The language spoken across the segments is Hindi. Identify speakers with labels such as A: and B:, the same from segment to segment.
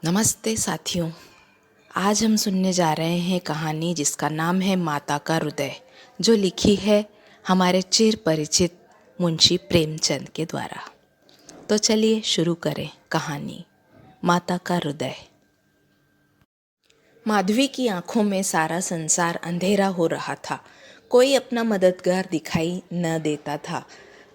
A: नमस्ते साथियों। आज हम सुनने जा रहे हैं कहानी जिसका नाम है माता का हृदय, जो लिखी है हमारे चिर परिचित मुंशी प्रेमचंद के द्वारा। तो चलिए शुरू करें कहानी माता का हृदय। माधवी की आंखों में सारा संसार अंधेरा हो रहा था। कोई अपना मददगार दिखाई न देता था,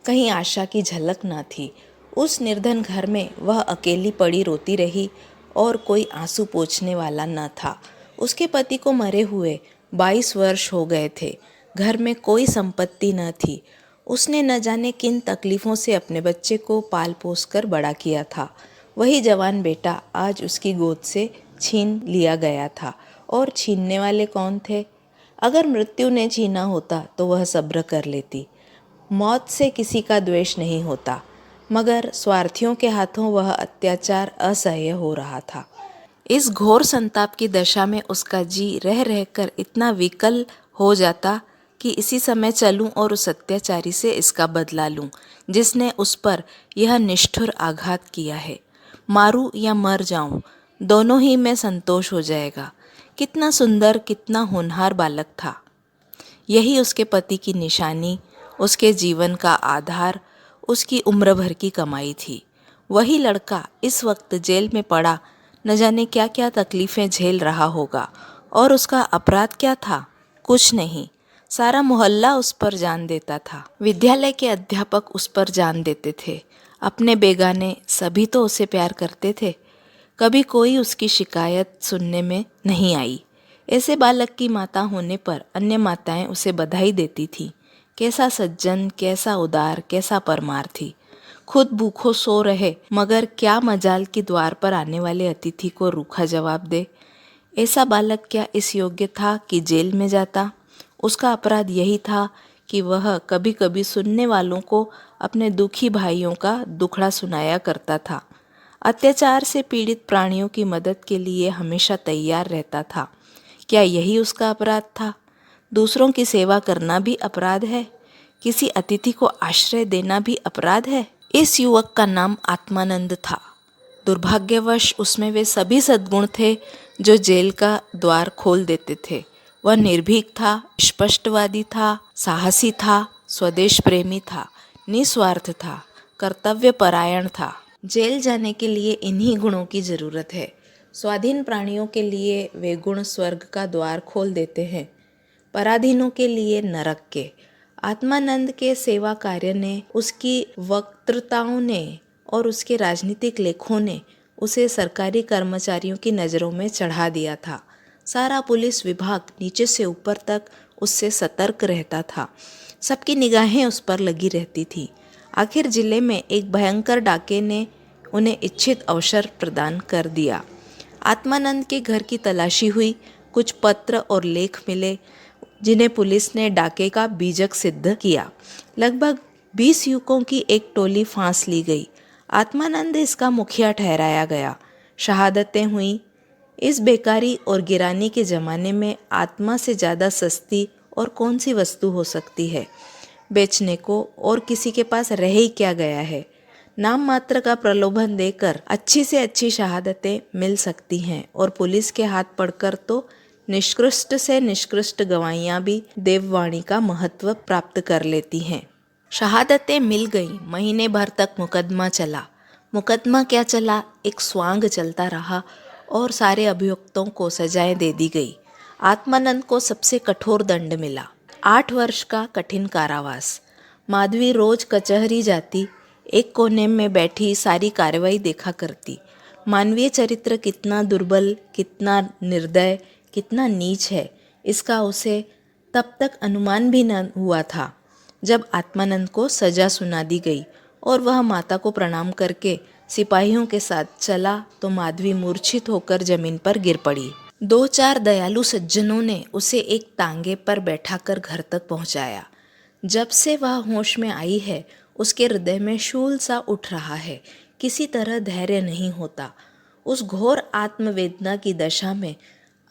A: कहीं आशा की झलक न थी। उस निर्धन घर में वह अकेली पड़ी रोती रही और कोई आंसू पोंछने वाला न था। उसके पति को मरे हुए 22 वर्ष हो गए थे। घर में कोई संपत्ति न थी। उसने न जाने किन तकलीफ़ों से अपने बच्चे को पाल पोस कर बड़ा किया था। वही जवान बेटा आज उसकी गोद से छीन लिया गया था। और छीनने वाले कौन थे? अगर मृत्यु ने छीना होता तो वह सब्र कर लेती। मौत से किसी का द्वेष नहीं होता, मगर स्वार्थियों के हाथों वह अत्याचार असह्य हो रहा था। इस घोर संताप की दशा में उसका जी रह रहकर इतना विकल हो जाता कि इसी समय चलूं और उस अत्याचारी से इसका बदला लूं जिसने उस पर यह निष्ठुर आघात किया है। मारूं या मर जाऊं, दोनों ही में संतोष हो जाएगा। कितना सुंदर, कितना होनहार बालक था। यही उसके पति की निशानी, उसके जीवन का आधार, उसकी उम्र भर की कमाई थी। वही लड़का इस वक्त जेल में पड़ा न जाने क्या क्या तकलीफ़ें झेल रहा होगा। और उसका अपराध क्या था? कुछ नहीं। सारा मोहल्ला उस पर जान देता था। विद्यालय के अध्यापक उस पर जान देते थे। अपने बेगाने सभी तो उसे प्यार करते थे। कभी कोई उसकी शिकायत सुनने में नहीं आई। ऐसे बालक की माता होने पर अन्य माताएं उसे बधाई देती थीं। कैसा सज्जन, कैसा उदार, कैसा परमार्थी। खुद भूखों सो रहे, मगर क्या मजाल कि द्वार पर आने वाले अतिथि को रूखा जवाब दे। ऐसा बालक क्या इस योग्य था कि जेल में जाता? उसका अपराध यही था कि वह कभी कभी सुनने वालों को अपने दुखी भाइयों का दुखड़ा सुनाया करता था। अत्याचार से पीड़ित प्राणियों की मदद के लिए हमेशा तैयार रहता था। क्या यही उसका अपराध था? दूसरों की सेवा करना भी अपराध है? किसी अतिथि को आश्रय देना भी अपराध है? इस युवक का नाम आत्मानंद था। दुर्भाग्यवश उसमें वे सभी सद्गुण थे जो जेल का द्वार खोल देते थे। वह निर्भीक था, स्पष्टवादी था, साहसी था, स्वदेश प्रेमी था, निस्वार्थ था, कर्तव्य परायण था। जेल जाने के लिए इन्हीं गुणों की जरूरत है। स्वाधीन प्राणियों के लिए वे गुण स्वर्ग का द्वार खोल देते हैं, पराधीनों के लिए नरक के। आत्मानंद के सेवा कार्य ने, उसकी वक्तृताओं ने और उसके राजनीतिक लेखों ने उसे सरकारी कर्मचारियों की नज़रों में चढ़ा दिया था। सारा पुलिस विभाग नीचे से ऊपर तक उससे सतर्क रहता था। सबकी निगाहें उस पर लगी रहती थी। आखिर जिले में एक भयंकर डाके ने उन्हें इच्छित अवसर प्रदान कर दिया। आत्मानंद के घर की तलाशी हुई। कुछ पत्र और लेख मिले जिन्हें पुलिस ने डाके का बीजक सिद्ध किया। लगभग 20 युवकों की एक टोली फांस ली गई। आत्मानंद इसका मुखिया ठहराया गया। शहादतें हुई। इस बेकारी और गिरानी के ज़माने में आत्मा से ज़्यादा सस्ती और कौन सी वस्तु हो सकती है? बेचने को और किसी के पास रह ही क्या गया है? नाम मात्र का प्रलोभन देकर अच्छी से अच्छी शहादतें मिल सकती हैं और पुलिस के हाथ पड़कर तो निष्कृष्ट से निष्कृष्ट गवाहियाँ भी देववाणी का महत्व प्राप्त कर लेती हैं। शहादतें मिल गई। महीने भर तक मुकदमा चला। मुकदमा क्या चला, एक स्वांग चलता रहा और सारे अभियुक्तों को सजाएं दे दी गई। आत्मानंद को सबसे कठोर दंड मिला, 8 वर्ष का कठिन कारावास। माधवी रोज कचहरी जाती, एक कोने में बैठी सारी कार्रवाई देखा करती। मानवीय चरित्र कितना दुर्बल, कितना निर्दय, कितना नीच है, इसका उसे तब तक अनुमान भी न हुआ था। जब आत्मानंद को सजा सुना दी गई और वह माता को प्रणाम करके सिपाहियों के साथ चला तो माधवी मूर्छित होकर जमीन पर गिर पड़ी। 2-4 दयालु सज्जनों ने उसे एक तांगे पर बैठाकर घर तक पहुंचाया। जब से वह होश में आई है, उसके हृदय में शूल सा उठ रहा है। किसी तरह धैर्य नहीं होता। उस घोर आत्मवेदना की दशा में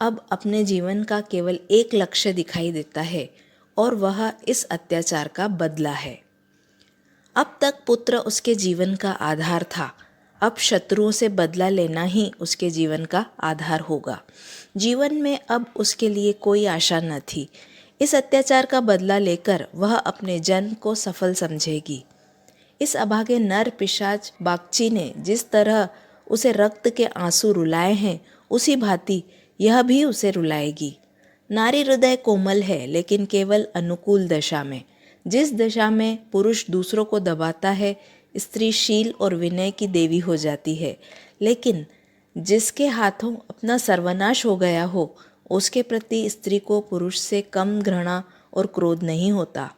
A: अब अपने जीवन का केवल एक लक्ष्य दिखाई देता है और वह इस अत्याचार का बदला है। अब तक पुत्र उसके जीवन का आधार था। अब शत्रुओं से बदला लेना ही उसके जीवन का आधार होगा। जीवन में अब उसके लिए कोई आशा न थी। इस अत्याचार का बदला लेकर वह अपने जन्म को सफल समझेगी। इस अभागे नर पिशाच बागची ने जिस तरह उसे रक्त के आंसू रुलाए हैं, उसी भांति यह भी उसे रुलाएगी। नारी हृदय कोमल है, लेकिन केवल अनुकूल दशा में। जिस दशा में पुरुष दूसरों को दबाता है, स्त्री शील और विनय की देवी हो जाती है। लेकिन जिसके हाथों अपना सर्वनाश हो गया हो, उसके प्रति स्त्री को पुरुष से कम घृणा और क्रोध नहीं होता।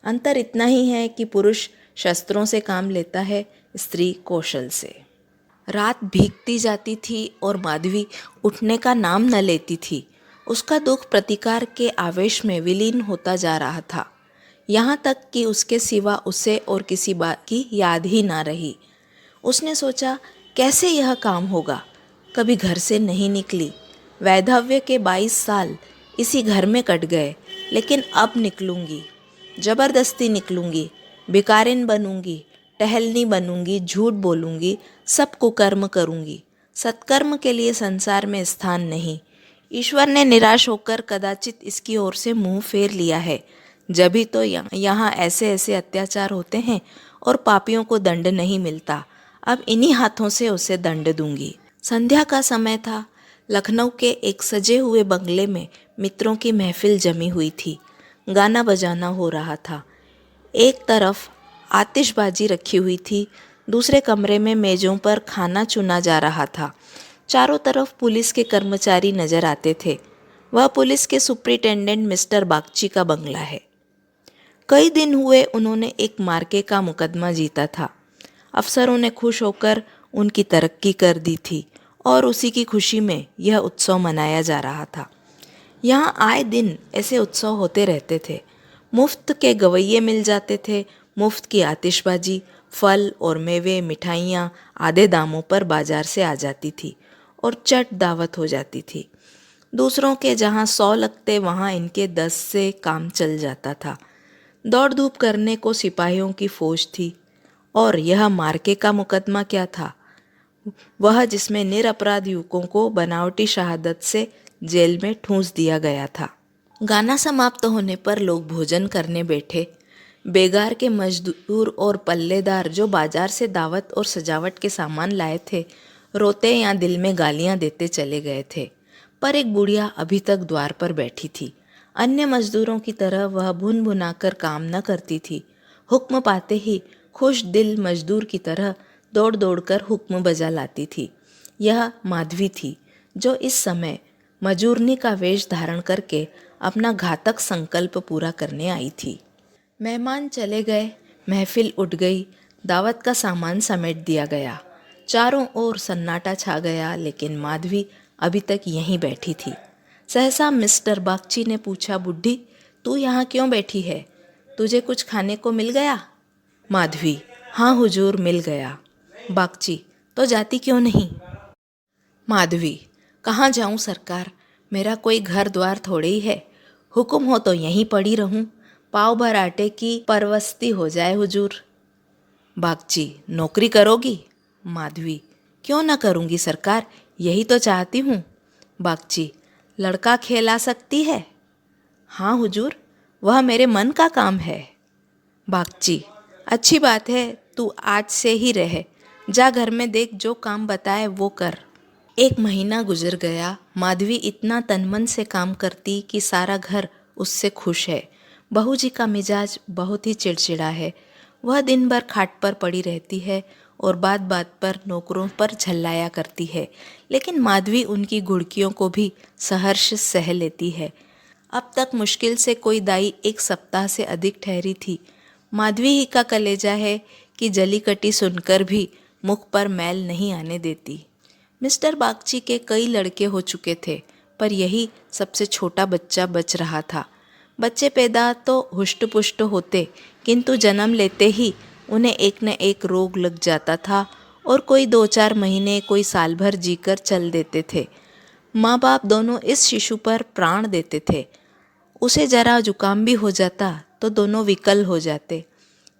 A: अंतर इतना ही है कि पुरुष शस्त्रों से काम लेता है, स्त्री कौशल से। रात भीगती जाती थी और माधवी उठने का नाम न लेती थी। उसका दुख प्रतिकार के आवेश में विलीन होता जा रहा था, यहाँ तक कि उसके सिवा उसे और किसी बात की याद ही ना रही। उसने सोचा, कैसे यह काम होगा। कभी घर से नहीं निकली। वैधव्य के 22 साल इसी घर में कट गए, लेकिन अब निकलूंगी, जबरदस्ती निकलूंगी। भिखारिन बनूंगी, टहलनी बनूंगी, झूठ बोलूंगी, सब कुकर्म करूंगी। सत्कर्म के लिए संसार में स्थान नहीं। ईश्वर ने निराश होकर कदाचित इसकी ओर से मुंह फेर लिया है। जभी तो यहाँ ऐसे ऐसे अत्याचार होते हैं और पापियों को दंड नहीं मिलता। अब इन्हीं हाथों से उसे दंड दूंगी। संध्या का समय था। लखनऊ के एक सजे हुए बंगले में मित्रों की महफिल जमी हुई थी। गाना बजाना हो रहा था। एक तरफ आतिशबाजी रखी हुई थी, दूसरे कमरे में मेज़ों पर खाना चुना जा रहा था। चारों तरफ पुलिस के कर्मचारी नजर आते थे। वह पुलिस के सुपरिटेंडेंट मिस्टर बागची का बंगला है। कई दिन हुए उन्होंने एक मार्के का मुकदमा जीता था। अफसरों ने खुश होकर उनकी तरक्की कर दी थी और उसी की खुशी में यह उत्सव मनाया जा रहा था। यहाँ आए दिन ऐसे उत्सव होते रहते थे। मुफ्त के गवैये मिल जाते थे, मुफ्त की आतिशबाजी, फल और मेवे, मिठाइयाँ आधे दामों पर बाजार से आ जाती थी और चट दावत हो जाती थी। दूसरों के जहाँ 100 लगते, वहाँ इनके 10 से काम चल जाता था। दौड़ धूप करने को सिपाहियों की फौज थी। और यह मार्के का मुकदमा क्या था, वह जिसमें निरपराध युवकों को बनावटी शहादत से जेल में ठूंस दिया गया था। गाना समाप्त होने पर लोग भोजन करने बैठे। बेगार के मजदूर और पल्लेदार जो बाजार से दावत और सजावट के सामान लाए थे, रोते या दिल में गालियां देते चले गए थे। पर एक बुढ़िया अभी तक द्वार पर बैठी थी। अन्य मजदूरों की तरह वह भुन भुनाकर काम न करती थी। हुक्म पाते ही खुश दिल मजदूर की तरह दौड़ दौड़कर हुक्म बजा लाती थी। यह माधवी थी, जो इस समय मजूरनी का वेश धारण करके अपना घातक संकल्प पूरा करने आई थी। मेहमान चले गए, महफिल उठ गई, दावत का सामान समेट दिया गया। चारों ओर सन्नाटा छा गया, लेकिन माधवी अभी तक यहीं बैठी थी। सहसा मिस्टर बागची ने पूछा, बुढ़ी, तू यहाँ क्यों बैठी है? तुझे कुछ खाने को मिल गया? माधवी, हाँ हुजूर, मिल गया। बागची, तो जाती क्यों नहीं? माधवी, कहाँ जाऊँ सरकार, मेरा कोई घर द्वार थोड़े ही है। हुक्म हो तो यहीं पड़ी रहूँ, पाव भर आटे की परवस्ती हो जाए हुजूर। बागची, नौकरी करोगी? माधवी, क्यों ना करूँगी सरकार, यही तो चाहती हूँ। बागची, लड़का खेला सकती है? हाँ हुजूर, वह मेरे मन का काम है। बागची, अच्छी बात है, तू आज से ही रहे। जा घर में देख, जो काम बताए वो कर। 1 महीना गुजर गया। माधवी इतना तनमन से काम करती कि सारा घर उससे खुश है। बहू जी का मिजाज बहुत ही चिड़चिड़ा है। वह दिन भर खाट पर पड़ी रहती है और बात बात पर नौकरों पर झल्लाया करती है, लेकिन माधवी उनकी घुड़कियों को भी सहर्ष सह लेती है। अब तक मुश्किल से कोई दाई 1 सप्ताह से अधिक ठहरी थी। माधवी ही का कलेजा है कि जली कटी सुनकर भी मुख पर मैल नहीं आने देती। मिस्टर बागची के कई लड़के हो चुके थे, पर यही सबसे छोटा बच्चा बच रहा था। बच्चे पैदा तो हुष्ट पुष्ट होते, किंतु जन्म लेते ही उन्हें एक न एक रोग लग जाता था और कोई 2-4 महीने, कोई साल भर जीकर चल देते थे। माँ बाप दोनों इस शिशु पर प्राण देते थे। उसे जरा जुकाम भी हो जाता तो दोनों विकल हो जाते।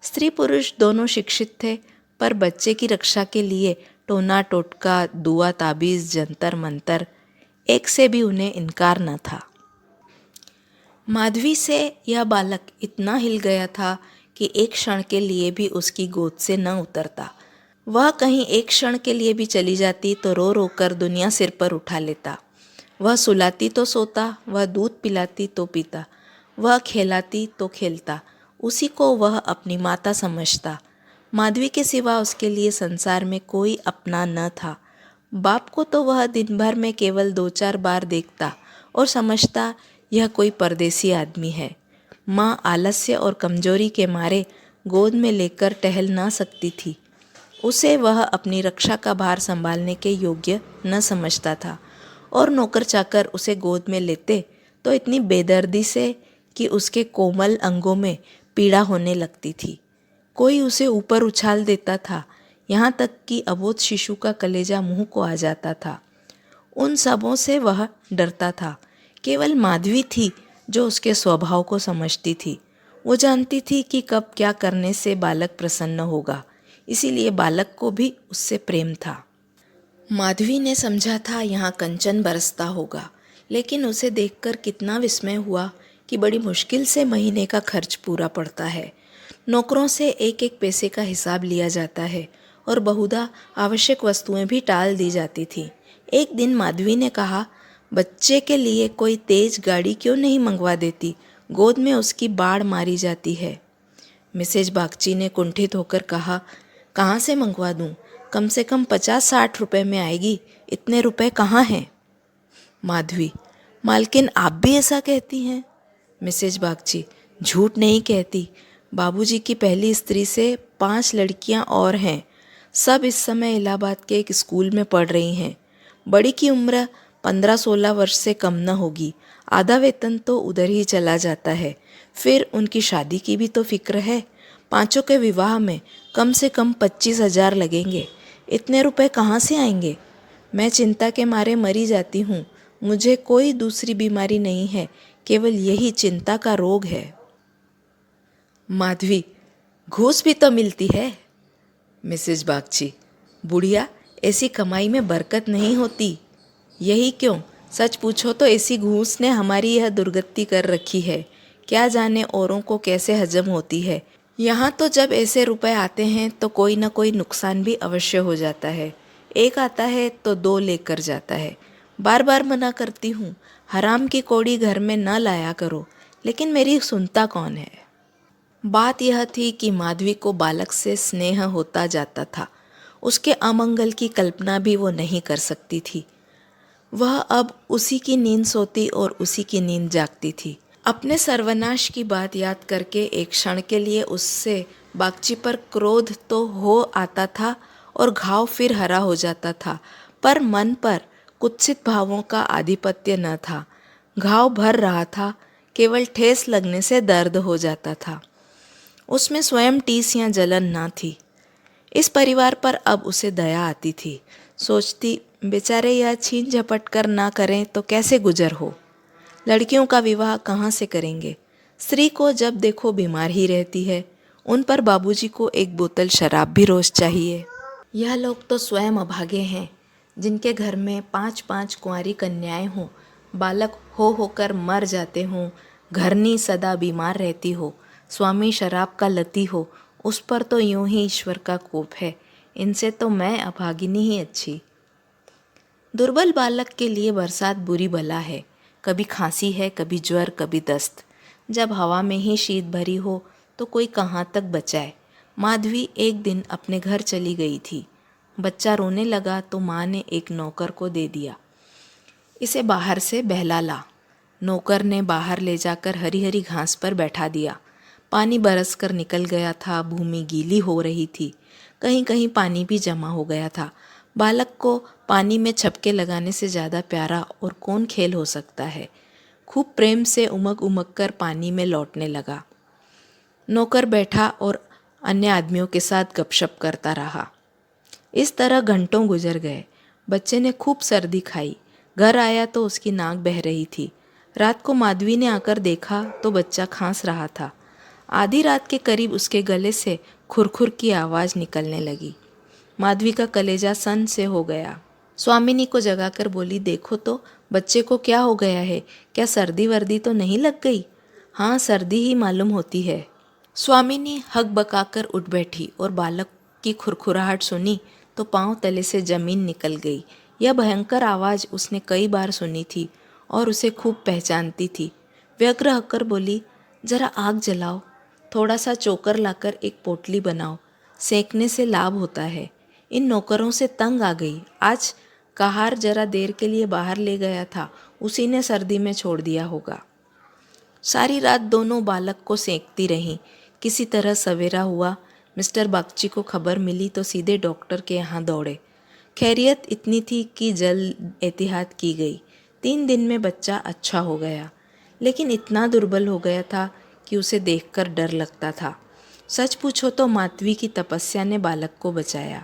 A: स्त्री पुरुष दोनों शिक्षित थे, पर बच्चे की रक्षा के लिए टोना टोटका, दुआ ताबीज़, जंतर मंतर, एक से भी उन्हें इनकार न था। माधवी से यह बालक इतना हिल गया था कि एक क्षण के लिए भी उसकी गोद से न उतरता। वह कहीं एक क्षण के लिए भी चली जाती तो रो रो कर दुनिया सिर पर उठा लेता। वह सुलाती तो सोता, वह दूध पिलाती तो पीता, वह खेलाती तो खेलता, उसी को वह अपनी माता समझता। माधवी के सिवा उसके लिए संसार में कोई अपना न था। बाप को तो वह दिन भर में केवल 2-4 बार देखता और समझता यह कोई परदेसी आदमी है। माँ आलस्य और कमजोरी के मारे गोद में लेकर टहल ना सकती थी। उसे वह अपनी रक्षा का भार संभालने के योग्य न समझता था और नौकर चाकर उसे गोद में लेते तो इतनी बेदर्दी से कि उसके कोमल अंगों में पीड़ा होने लगती थी। कोई उसे ऊपर उछाल देता था, यहाँ तक कि अबोध शिशु का कलेजा मुंह को आ जाता था। उन सबों से वह डरता था। केवल माधवी थी जो उसके स्वभाव को समझती थी। वो जानती थी कि कब क्या करने से बालक प्रसन्न होगा, इसीलिए बालक को भी उससे प्रेम था। माधवी ने समझा था यहाँ कंचन बरसता होगा, लेकिन उसे देखकर कितना विस्मय हुआ कि बड़ी मुश्किल से महीने का खर्च पूरा पड़ता है। नौकरों से एक एक पैसे का हिसाब लिया जाता है और बहुधा आवश्यक वस्तुएं भी टाल दी जाती थी। एक दिन माधवी ने कहा, बच्चे के लिए कोई तेज गाड़ी क्यों नहीं मंगवा देती, गोद में उसकी बाढ़ मारी जाती है। मिसेज बागची ने कुंठित होकर कहा, कहाँ से मंगवा दूँ, कम से कम 50-60 रुपए में आएगी, इतने रुपए कहाँ हैं। माधवी, मालकिन आप भी ऐसा कहती हैं। मिसेज बागची, झूठ नहीं कहती, बाबूजी की पहली स्त्री से 5 लड़कियां और हैं, सब इस समय इलाहाबाद के एक स्कूल में पढ़ रही हैं। बड़ी की उम्र 15-16 वर्ष से कम न होगी, आधा वेतन तो उधर ही चला जाता है, फिर उनकी शादी की भी तो फिक्र है। 5 के विवाह में कम से कम 25,000 लगेंगे, इतने रुपए कहाँ से आएंगे। मैं चिंता के मारे मरी जाती हूँ, मुझे कोई दूसरी बीमारी नहीं है, केवल यही चिंता का रोग है। माधवी, घूस भी तो मिलती है। मिसेज बागची, बुढ़िया, ऐसी कमाई में बरकत नहीं होती। यही क्यों, सच पूछो तो ऐसी घूस ने हमारी यह दुर्गति कर रखी है, क्या जाने औरों को कैसे हजम होती है। यहाँ तो जब ऐसे रुपए आते हैं तो कोई ना कोई नुकसान भी अवश्य हो जाता है। एक आता है तो 2 लेकर जाता है। बार बार मना करती हूँ, हराम की कौड़ी घर में न लाया करो, लेकिन मेरी सुनता कौन है। बात यह थी कि माधवी को बालक से स्नेह होता जाता था। उसके अमंगल की कल्पना भी वो नहीं कर सकती थी। वह अब उसी की नींद सोती और उसी की नींद जागती थी। अपने सर्वनाश की बात याद करके एक क्षण के लिए उससे बागची पर क्रोध तो हो आता था और घाव फिर हरा हो जाता था, पर मन पर कुत्सित भावों का आधिपत्य न था। घाव भर रहा था, केवल ठेस लगने से दर्द हो जाता था। उसमें स्वयं टीस या जलन न थी। इस परिवार पर अब उसे दया आती थी। सोचती, बेचारे यह छीन झपट कर ना करें तो कैसे गुजर हो। लड़कियों का विवाह कहाँ से करेंगे। स्त्री को जब देखो बीमार ही रहती है। उन पर बाबूजी को एक बोतल शराब भी रोज चाहिए। यह लोग तो स्वयं अभागे हैं, जिनके घर में 5-5 कुंवारी कन्याएं हों, बालक हो होकर मर जाते हों, घरनी सदा बीमार रहती हो, स्वामी शराब का लती हो, उस पर तो यूं ही ईश्वर का कोप है। इनसे तो मैं अभागिनी ही अच्छी। दुर्बल बालक के लिए बरसात बुरी बला है। कभी खांसी है, कभी ज्वर, कभी दस्त। जब हवा में ही शीत भरी हो तो कोई कहाँ तक बचाए। माधवी एक दिन अपने घर चली गई थी। बच्चा रोने लगा तो माँ ने एक नौकर को दे दिया, इसे बाहर से बहला ला। नौकर ने बाहर ले जाकर हरी हरी घास पर बैठा दिया। पानी बरस कर निकल गया था, भूमि गीली हो रही थी, कहीं कहीं पानी भी जमा हो गया था। बालक को पानी में छपके लगाने से ज़्यादा प्यारा और कौन खेल हो सकता है। खूब प्रेम से उमग उमग कर पानी में लौटने लगा। नौकर बैठा और अन्य आदमियों के साथ गपशप करता रहा। इस तरह घंटों गुजर गए। बच्चे ने खूब सर्दी खाई। घर आया तो उसकी नाक बह रही थी। रात को माधवी ने आकर देखा तो बच्चा खांस रहा था। आधी रात के करीब उसके गले से खुरखुर की आवाज़ निकलने लगी। माधवी का कलेजा सन से हो गया। स्वामिनी को जगाकर बोली, देखो तो बच्चे को क्या हो गया है, क्या सर्दी वर्दी तो नहीं लग गई? हाँ, सर्दी ही मालूम होती है। स्वामिनी हकबकाकर उठ बैठी और बालक की खुरखुराहट सुनी तो पांव तले से जमीन निकल गई। यह भयंकर आवाज़ उसने कई बार सुनी थी और उसे खूब पहचानती थी। व्यग्र होकर बोली, जरा आग जलाओ, थोड़ा सा चोकर लाकर एक पोटली बनाओ, सेंकने से लाभ होता है। इन नौकरों से तंग आ गई। आज कहार जरा देर के लिए बाहर ले गया था, उसी ने सर्दी में छोड़ दिया होगा। सारी रात दोनों बालक को सेंकती रहीं। किसी तरह सवेरा हुआ। मिस्टर बागची को खबर मिली तो सीधे डॉक्टर के यहाँ दौड़े। खैरियत इतनी थी कि जल्द एहतियात की गई। 3 दिन में बच्चा अच्छा हो गया, लेकिन इतना दुर्बल हो गया था कि उसे देखकर डर लगता था। सच पूछो तो माधवी की तपस्या ने बालक को बचाया।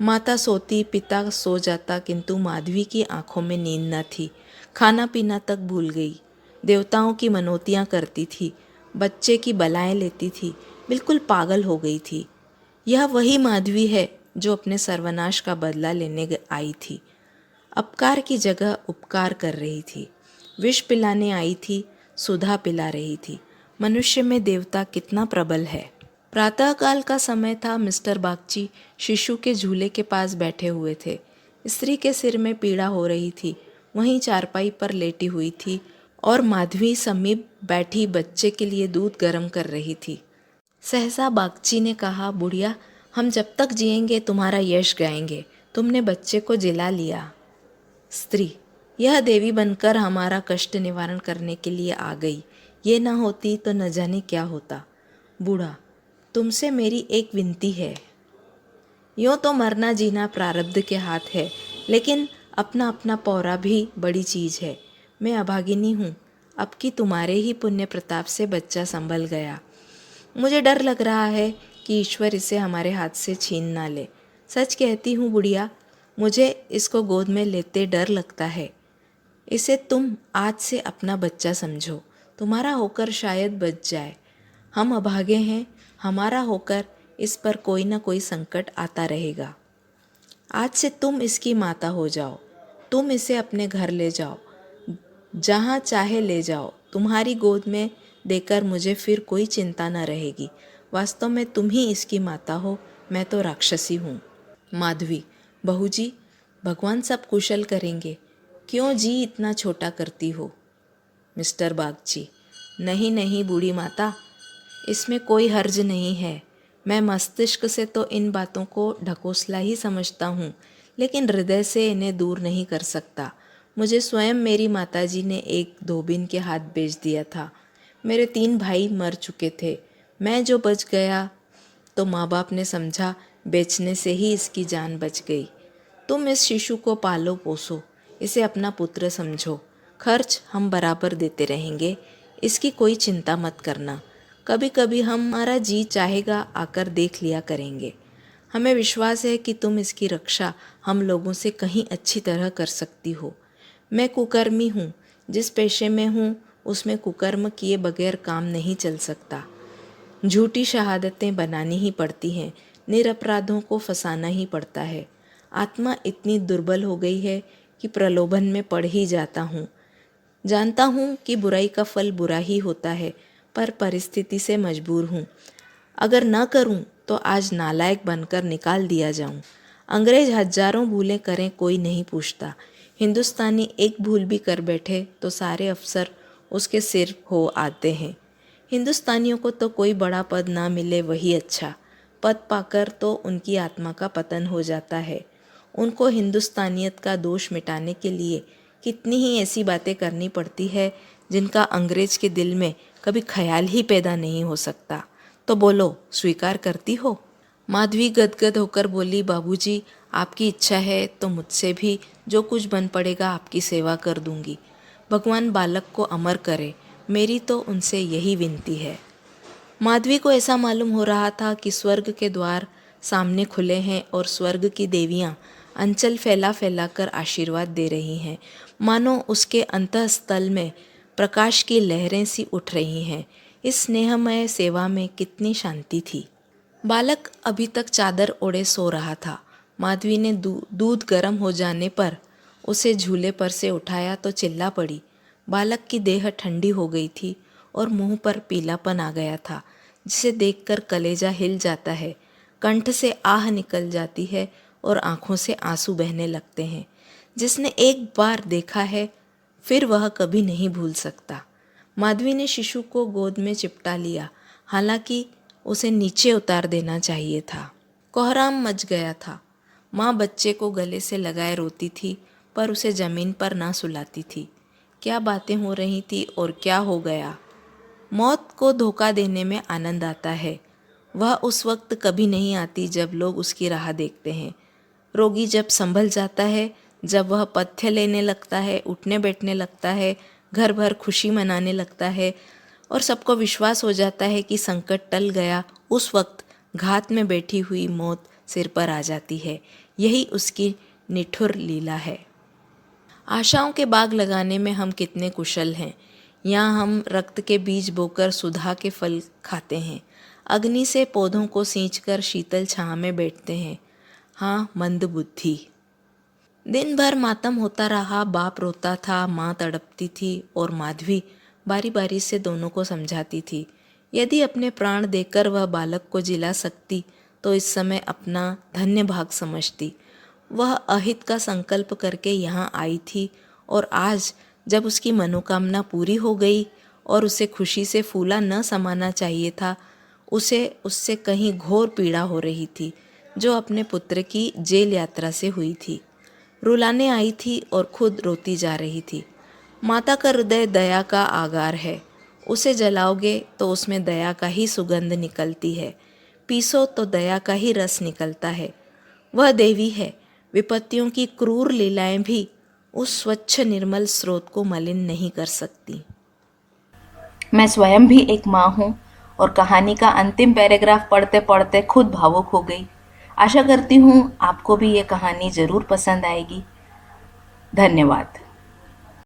A: माता सोती, पिता सो जाता, किंतु माधवी की आंखों में नींद न थी। खाना पीना तक भूल गई। देवताओं की मनौतियाँ करती थी, बच्चे की बलाएं लेती थी, बिल्कुल पागल हो गई थी। यह वही माधवी है जो अपने सर्वनाश का बदला लेने आई थी। अपकार की जगह उपकार कर रही थी। विष पिलाने आई थी, सुधा पिला रही थी। मनुष्य में देवता कितना प्रबल है। प्रातःकाल का समय था। मिस्टर बागची शिशु के झूले के पास बैठे हुए थे। स्त्री के सिर में पीड़ा हो रही थी, वहीं चारपाई पर लेटी हुई थी और माधवी समीप बैठी बच्चे के लिए दूध गर्म कर रही थी। सहसा बागची ने कहा, बुढ़िया, हम जब तक जिएंगे तुम्हारा यश गाएंगे। तुमने बच्चे को जिला लिया। स्त्री, यह देवी बनकर हमारा कष्ट निवारण करने के लिए आ गई। ये ना होती तो न जाने क्या होता। बूढ़ा, तुमसे मेरी एक विनती है। यूँ तो मरना जीना प्रारब्ध के हाथ है, लेकिन अपना अपना पौरा भी बड़ी चीज़ है। मैं अभागिनी हूँ, अब कि तुम्हारे ही पुण्य प्रताप से बच्चा संभल गया। मुझे डर लग रहा है कि ईश्वर इसे हमारे हाथ से छीन ना ले। सच कहती हूँ बुढ़िया, मुझे इसको गोद में लेते डर लगता है। इसे तुम आज से अपना बच्चा समझो, तुम्हारा होकर शायद बच जाए। हम अभागे हैं, हमारा होकर इस पर कोई ना कोई संकट आता रहेगा। आज से तुम इसकी माता हो जाओ, तुम इसे अपने घर ले जाओ, जहाँ चाहे ले जाओ। तुम्हारी गोद में देकर मुझे फिर कोई चिंता न रहेगी। वास्तव में तुम ही इसकी माता हो, मैं तो राक्षसी हूँ। माधवी, बहू जी, भगवान सब कुशल करेंगे, क्यों जी इतना छोटा करती हो? मिस्टर बागची, नहीं नहीं बूढ़ी माता, इसमें कोई हर्ज नहीं है। मैं मस्तिष्क से तो इन बातों को ढकोसला ही समझता हूँ, लेकिन हृदय से इन्हें दूर नहीं कर सकता। मुझे स्वयं मेरी माताजी ने एक धोबिन के हाथ बेच दिया था। मेरे 3 भाई मर चुके थे। मैं जो बच गया तो माँ बाप ने समझा बेचने से ही इसकी जान बच गई। तुम इस शिशु को पालो पोसो, इसे अपना पुत्र समझो। खर्च हम बराबर देते रहेंगे, इसकी कोई चिंता मत करना। कभी कभी हमारा जी चाहेगा आकर देख लिया करेंगे। हमें विश्वास है कि तुम इसकी रक्षा हम लोगों से कहीं अच्छी तरह कर सकती हो। मैं कुकर्मी हूँ, जिस पेशे में हूँ उसमें कुकर्म किए बगैर काम नहीं चल सकता। झूठी शहादतें बनानी ही पड़ती हैं, निरपराधों को फंसाना ही पड़ता है। आत्मा इतनी दुर्बल हो गई है कि प्रलोभन में पड़ ही जाता हूँ। जानता हूँ कि बुराई का फल बुरा ही होता है, पर परिस्थिति से मजबूर हूँ। अगर न करूँ तो आज नालायक बनकर निकाल दिया जाऊँ। अंग्रेज हजारों भूलें करें, कोई नहीं पूछता। हिंदुस्तानी एक भूल भी कर बैठे तो सारे अफसर उसके सिर हो आते हैं। हिंदुस्तानियों को तो कोई बड़ा पद ना मिले वही अच्छा। पद पाकर तो उनकी आत्मा का पतन हो जाता है। उनको हिंदुस्तानियत का दोष मिटाने के लिए कितनी ही ऐसी बातें करनी पड़ती है जिनका अंग्रेज के दिल में कभी ख्याल ही पैदा नहीं हो सकता। तो बोलो, स्वीकार करती हो? माधवी गदगद होकर बोली, बाबूजी, आपकी इच्छा है तो मुझसे भी जो कुछ बन पड़ेगा आपकी सेवा कर दूंगी। भगवान बालक को अमर करे, मेरी तो उनसे यही विनती है। माधवी को ऐसा मालूम हो रहा था कि स्वर्ग के द्वार सामने खुले हैं और स्वर्ग की देवियां अंचल फैला फैला कर आशीर्वाद दे रही हैं। मानो उसके अंतःस्थल में प्रकाश की लहरें सी उठ रही हैं। इस स्नेहमय सेवा में कितनी शांति थी। बालक अभी तक चादर ओढ़े सो रहा था। माधवी ने दूध गर्म हो जाने पर उसे झूले पर से उठाया तो चिल्ला पड़ी। बालक की देह ठंडी हो गई थी और मुंह पर पीलापन आ गया था, जिसे देखकर कलेजा हिल जाता है, कंठ से आह निकल जाती है और आंखों से आंसू बहने लगते हैं। जिसने एक बार देखा है फिर वह कभी नहीं भूल सकता। माधवी ने शिशु को गोद में चिपटा लिया, हालांकि उसे नीचे उतार देना चाहिए था। कोहराम मच गया था। माँ बच्चे को गले से लगाए रोती थी, पर उसे ज़मीन पर ना सुलाती थी। क्या बातें हो रही थी और क्या हो गया। मौत को धोखा देने में आनंद आता है। वह उस वक्त कभी नहीं आती जब लोग उसकी राह देखते हैं। रोगी जब संभल जाता है, जब वह पथ्य लेने लगता है, उठने बैठने लगता है, घर भर खुशी मनाने लगता है और सबको विश्वास हो जाता है कि संकट टल गया, उस वक्त घात में बैठी हुई मौत सिर पर आ जाती है। यही उसकी निठुर लीला है। आशाओं के बाग लगाने में हम कितने कुशल हैं। यहाँ हम रक्त के बीज बोकर सुधा के फल खाते हैं। अग्नि से पौधों को सींचकर शीतल छांव में बैठते हैं। हाँ, मंद बुद्धि। दिन भर मातम होता रहा। बाप रोता था, माँ तड़पती थी और माधवी बारी बारी से दोनों को समझाती थी। यदि अपने प्राण देकर वह बालक को जिला सकती तो इस समय अपना धन्य भाग समझती। वह अहित का संकल्प करके यहाँ आई थी और आज जब उसकी मनोकामना पूरी हो गई और उसे खुशी से फूला न समाना चाहिए था, उसे उससे कहीं घोर पीड़ा हो रही थी, जो अपने पुत्र की जेल यात्रा से हुई थी। रुलाने आई थी और खुद रोती जा रही थी। माता का हृदय दया का आगार है। उसे जलाओगे तो उसमें दया का ही सुगंध निकलती है, पीसो तो दया का ही रस निकलता है। वह देवी है। विपत्तियों की क्रूर लीलाएं भी उस स्वच्छ निर्मल स्रोत को मलिन नहीं कर सकती।
B: मैं स्वयं भी एक माँ हूँ और कहानी का अंतिम पैराग्राफ पढ़ते पढ़ते खुद भावुक हो गई। आशा करती हूँ आपको भी ये कहानी ज़रूर पसंद आएगी। धन्यवाद।